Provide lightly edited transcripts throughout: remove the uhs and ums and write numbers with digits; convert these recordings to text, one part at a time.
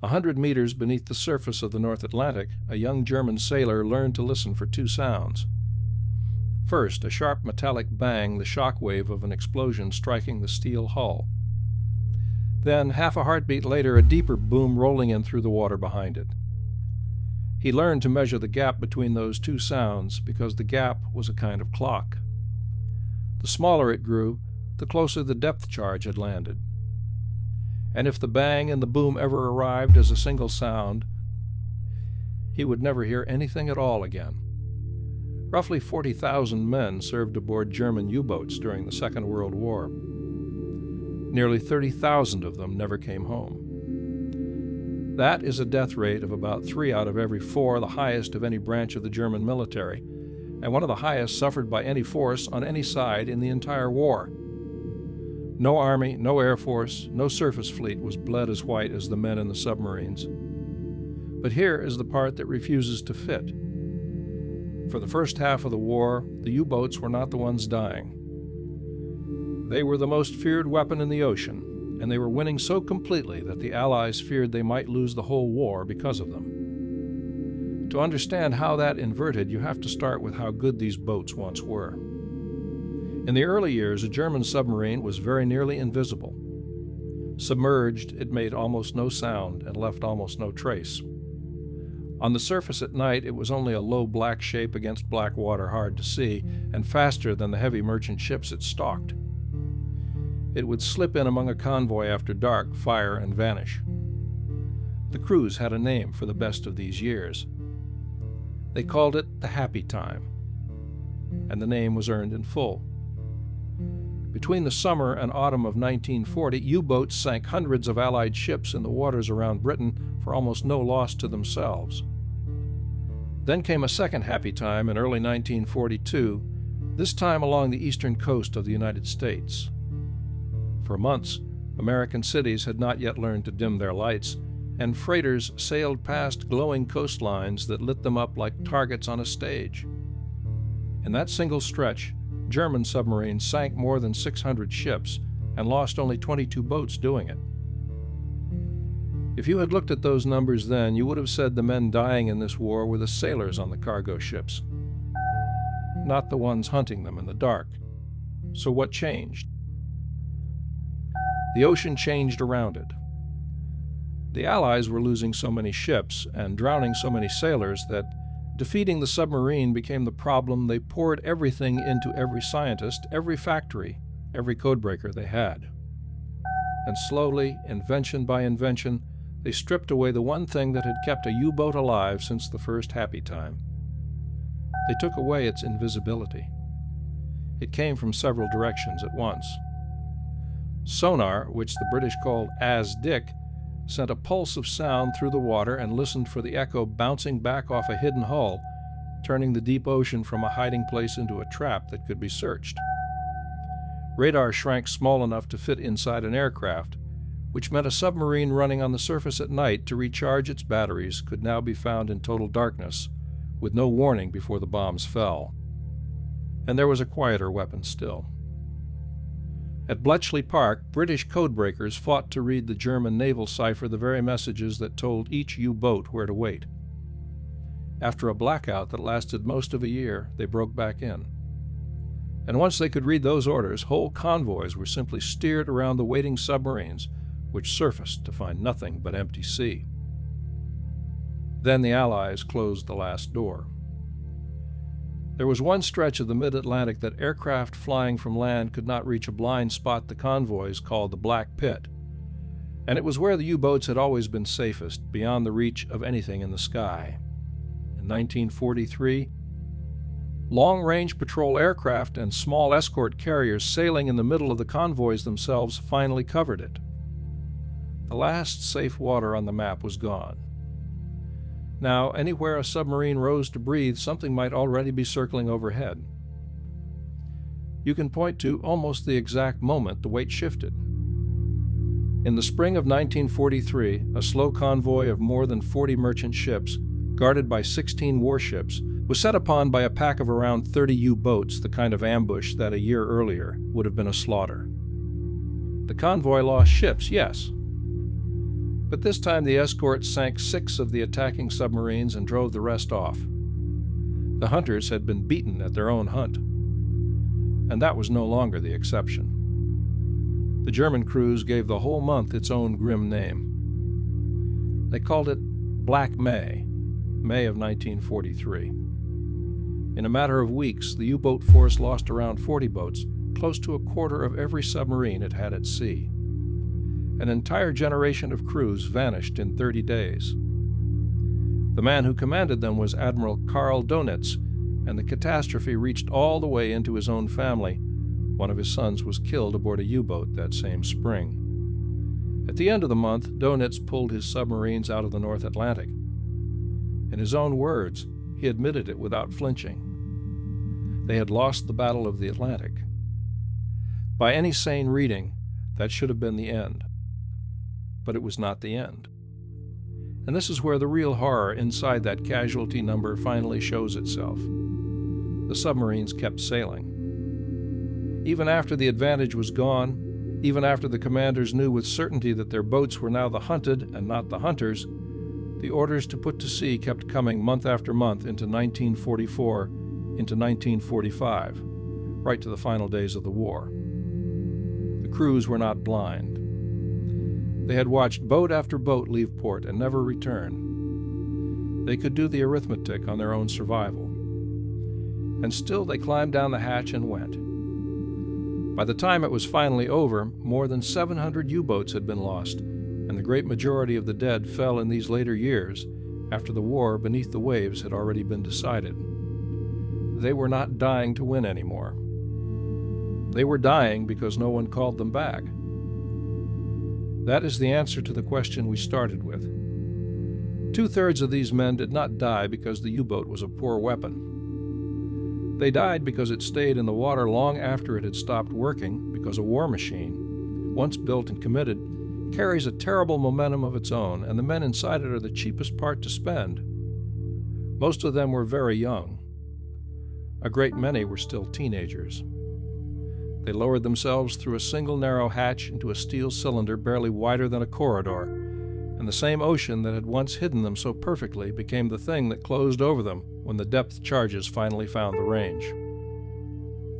100 meters beneath the surface of the North Atlantic, a young German sailor learned to listen for two sounds. First, a sharp metallic bang, the shock wave of an explosion striking the steel hull. Then, half a heartbeat later, a deeper boom rolling in through the water behind it. He learned to measure the gap between those two sounds because the gap was a kind of clock. The smaller it grew, the closer the depth charge had landed. And if the bang and the boom ever arrived as a single sound, he would never hear anything at all again. Roughly 40,000 men served aboard German U-boats during the Second World War. Nearly 30,000 of them never came home. That is a death rate of about 3 out of every 4, the highest of any branch of the German military, and one of the highest suffered by any force on any side in the entire war. No army, no air force, no surface fleet was bled as white as the men in the submarines. But here is the part that refuses to fit. For the first half of the war, the U-boats were not the ones dying. They were the most feared weapon in the ocean, and they were winning so completely that the Allies feared they might lose the whole war because of them. To understand how that inverted, you have to start with how good these boats once were. In the early years, a German submarine was very nearly invisible. Submerged, it made almost no sound and left almost no trace. On the surface at night, it was only a low black shape against black water, hard to see, and faster than the heavy merchant ships it stalked. It would slip in among a convoy after dark, fire, and vanish. The crews had a name for the best of these years. They called it the Happy Time, and the name was earned in full. Between the summer and autumn of 1940, U-boats sank hundreds of Allied ships in the waters around Britain for almost no loss to themselves. Then came a second happy time in early 1942, this time along the eastern coast of the United States. For months, American cities had not yet learned to dim their lights, and freighters sailed past glowing coastlines that lit them up like targets on a stage. In that single stretch, German submarines sank more than 600 ships and lost only 22 boats doing it. If you had looked at those numbers then, you would have said the men dying in this war were the sailors on the cargo ships, not the ones hunting them in the dark. So what changed? The ocean changed around it. The Allies were losing so many ships and drowning so many sailors that defeating the submarine became the problem. They poured everything into every scientist, every factory, every codebreaker they had. And slowly, invention by invention, they stripped away the one thing that had kept a U-boat alive since the first happy time. They took away its invisibility. It came from several directions at once. Sonar, which the British called as-dick, sent a pulse of sound through the water and listened for the echo bouncing back off a hidden hull, turning the deep ocean from a hiding place into a trap that could be searched. Radar shrank small enough to fit inside an aircraft, which meant a submarine running on the surface at night to recharge its batteries could now be found in total darkness, with no warning before the bombs fell. And there was a quieter weapon still. At Bletchley Park, British codebreakers fought to read the German naval cipher, the very messages that told each U-boat where to wait. After a blackout that lasted most of a year, they broke back in. And once they could read those orders, whole convoys were simply steered around the waiting submarines, which surfaced to find nothing but empty sea. Then the Allies closed the last door. There was one stretch of the mid-Atlantic that aircraft flying from land could not reach, a blind spot the convoys called the Black Pit, and it was where the U-boats had always been safest, beyond the reach of anything in the sky. In 1943, long-range patrol aircraft and small escort carriers sailing in the middle of the convoys themselves finally covered it. The last safe water on the map was gone. Now, anywhere a submarine rose to breathe, something might already be circling overhead. You can point to almost the exact moment the weight shifted. In the spring of 1943, a slow convoy of more than 40 merchant ships, guarded by 16 warships, was set upon by a pack of around 30 U-boats, the kind of ambush that a year earlier would have been a slaughter. The convoy lost ships, yes, But this time the escort sank 6 of the attacking submarines and drove the rest off. The hunters had been beaten at their own hunt, and that was no longer the exception. The German crews gave the whole month its own grim name. They called it Black May, May of 1943. In a matter of weeks, the U-boat force lost around 40 boats, close to a quarter of every submarine it had at sea. An entire generation of crews vanished in 30 days. The man who commanded them was Admiral Karl Donitz, and the catastrophe reached all the way into his own family. One of his sons was killed aboard a U-boat that same spring. At the end of the month, Donitz pulled his submarines out of the North Atlantic. In his own words, he admitted it without flinching. They had lost the Battle of the Atlantic. By any sane reading, that should have been the end. But it was not the end. And this is where the real horror inside that casualty number finally shows itself. The submarines kept sailing. Even after the advantage was gone, even after the commanders knew with certainty that their boats were now the hunted and not the hunters, the orders to put to sea kept coming month after month into 1944, into 1945, right to the final days of the war. The crews were not blind. They had watched boat after boat leave port and never return. They could do the arithmetic on their own survival. And still they climbed down the hatch and went. By the time it was finally over, more than 700 U-boats had been lost, and the great majority of the dead fell in these later years, after the war beneath the waves had already been decided. They were not dying to win anymore. They were dying because no one called them back. That is the answer to the question we started with. 2/3 of these men did not die because the U-boat was a poor weapon. They died because it stayed in the water long after it had stopped working, because a war machine, once built and committed, carries a terrible momentum of its own, and the men inside it are the cheapest part to spend. Most of them were very young. A great many were still teenagers. They lowered themselves through a single narrow hatch into a steel cylinder barely wider than a corridor, and the same ocean that had once hidden them so perfectly became the thing that closed over them when the depth charges finally found the range.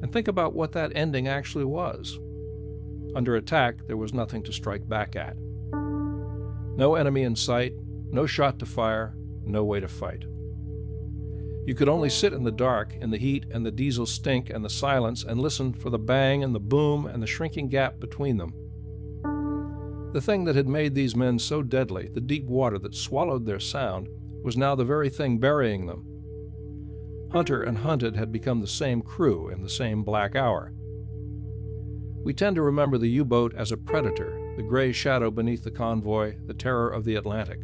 And think about what that ending actually was. Under attack, there was nothing to strike back at. No enemy in sight, no shot to fire, no way to fight. You could only sit in the dark, in the heat and the diesel stink and the silence, and listen for the bang and the boom and the shrinking gap between them. The thing that had made these men so deadly, the deep water that swallowed their sound, was now the very thing burying them. Hunter and hunted had become the same crew in the same black hour. We tend to remember the U-boat as a predator, the gray shadow beneath the convoy, the terror of the Atlantic.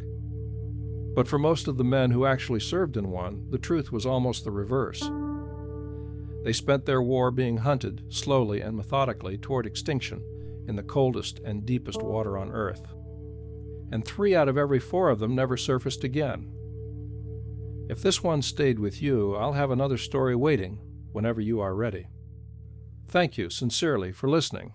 But for most of the men who actually served in one, the truth was almost the reverse. They spent their war being hunted, slowly and methodically, toward extinction in the coldest and deepest water on Earth. And 3 out of every 4 of them never surfaced again. If this one stayed with you, I'll have another story waiting whenever you are ready. Thank you sincerely for listening.